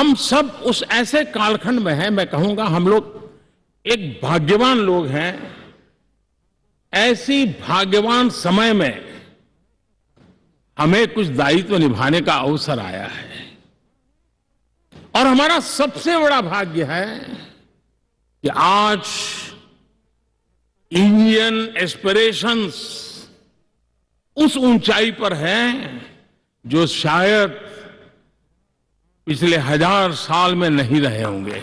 हम सब उस ऐसे कालखंड में हैं, मैं कहूंगा हम लोग एक भाग्यवान लोग हैं। ऐसी भाग्यवान समय में हमें कुछ दायित्व निभाने का अवसर आया है और हमारा सबसे बड़ा भाग्य है कि आज इंडियन एस्पिरेशंस उस ऊंचाई पर हैं जो शायद पिछले 1000 साल में नहीं रहे होंगे।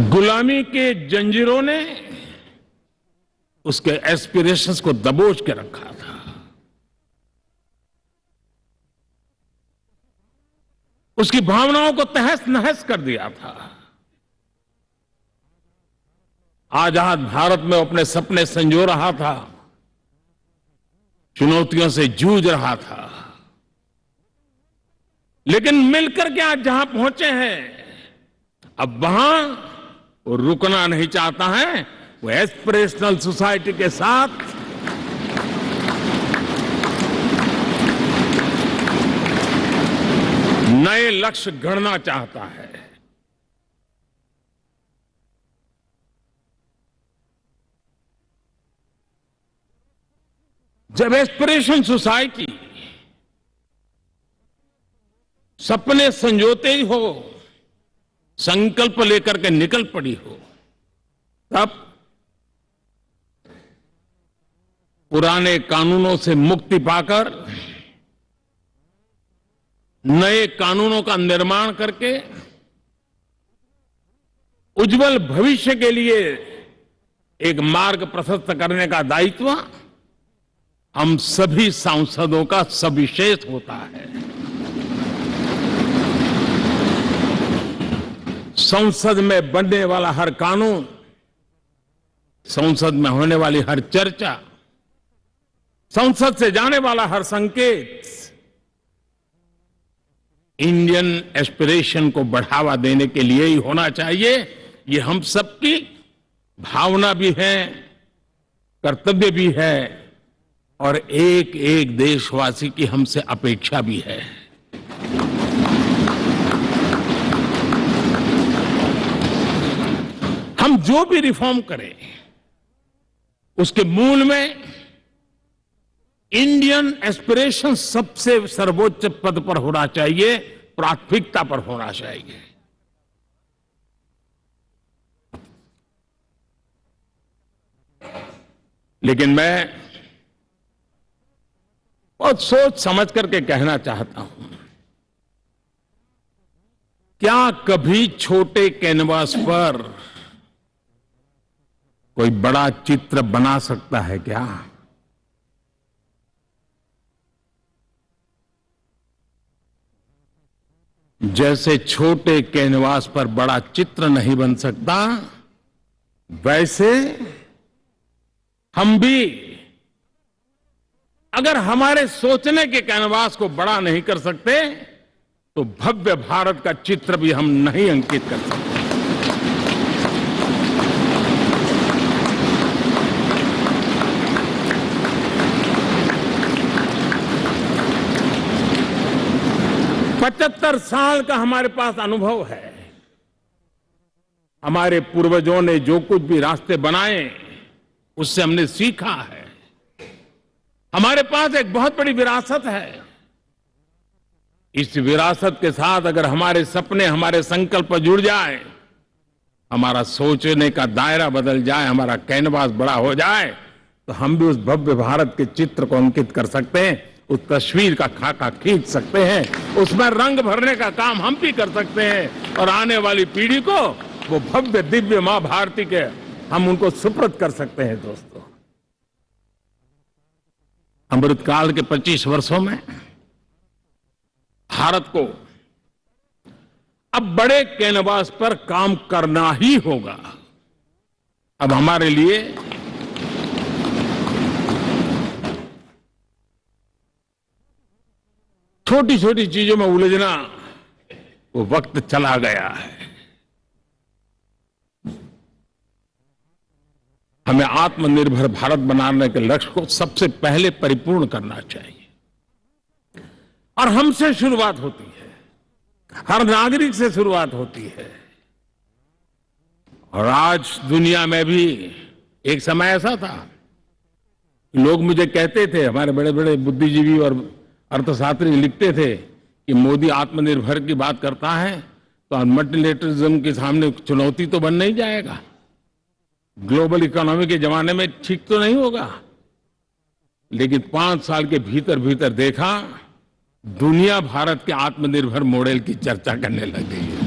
गुलामी के जंजीरों ने उसके एस्पिरेशंस को दबोच के रखा था। उसकी भावनाओं को तहस नहस कर दिया था। आजाद भारत में अपने सपने संजो रहा था, चुनौतियों से जूझ रहा था, लेकिन मिलकर के आज जहां पहुंचे हैं, अब वहां वो रुकना नहीं चाहता है। वो एस्पिरेशनल सोसाइटी के साथ नए लक्ष्य गढ़ना चाहता है। जब एस्पिरेशन सोसाइटी सपने संजोते ही हो, संकल्प लेकर के निकल पड़ी हो, तब पुराने कानूनों से मुक्ति पाकर नए कानूनों का निर्माण करके उज्जवल भविष्य के लिए एक मार्ग प्रशस्त करने का दायित्व हम सभी सांसदों का सविशेष होता है। संसद में बनने वाला हर कानून, संसद में होने वाली हर चर्चा, संसद से जाने वाला हर संकेत इंडियन एस्पिरेशन को बढ़ावा देने के लिए ही होना चाहिए। ये हम सबकी भावना भी है, कर्तव्य भी है और एक एक देशवासी की हमसे अपेक्षा भी है। हम जो भी रिफॉर्म करें उसके मूल में इंडियन एस्पिरेशन सबसे सर्वोच्च पद पर होना चाहिए, प्राथमिकता पर होना चाहिए। लेकिन मैं बहुत सोच समझ करके कहना चाहता हूं, क्या कभी छोटे कैनवास पर कोई बड़ा चित्र बना सकता है क्या? जैसे छोटे कैनवास पर बड़ा चित्र नहीं बन सकता, वैसे हम भी अगर हमारे सोचने के कैनवास को बड़ा नहीं कर सकते तो भव्य भारत का चित्र भी हम नहीं अंकित कर सकते। 75 साल का हमारे पास अनुभव है। हमारे पूर्वजों ने जो कुछ भी रास्ते बनाए उससे हमने सीखा है। हमारे पास एक बहुत बड़ी विरासत है। इस विरासत के साथ अगर हमारे सपने, हमारे संकल्प जुड़ जाए, हमारा सोचने का दायरा बदल जाए, हमारा कैनवास बड़ा हो जाए, तो हम भी उस भव्य भारत के चित्र को अंकित कर सकते हैं, उस तस्वीर का खाका खींच सकते हैं, उसमें रंग भरने का काम हम भी कर सकते हैं और आने वाली पीढ़ी को वो भव्य दिव्य मां भारती के हम उनको सुपुर्द कर सकते हैं। दोस्तों, अमृतकाल के 25 वर्षों में भारत को अब बड़े कैनवास पर काम करना ही होगा। अब हमारे लिए छोटी छोटी चीजों में उलझना वो वक्त चला गया है। हमें आत्मनिर्भर भारत बनाने के लक्ष्य को सबसे पहले परिपूर्ण करना चाहिए और हमसे शुरुआत होती है, हर नागरिक से शुरुआत होती है। और आज दुनिया में भी एक समय ऐसा था, लोग मुझे कहते थे, हमारे बड़े बड़े बुद्धिजीवी और अर्थशास्त्री लिखते थे कि मोदी आत्मनिर्भर की बात करता है तो मल्टीलेटरलिज्म के सामने चुनौती तो बन नहीं जाएगा, ग्लोबल इकोनॉमी के जमाने में ठीक तो नहीं होगा। लेकिन 5 साल के भीतर भीतर देखा, दुनिया भारत के आत्मनिर्भर मॉडल की चर्चा करने लग गई है।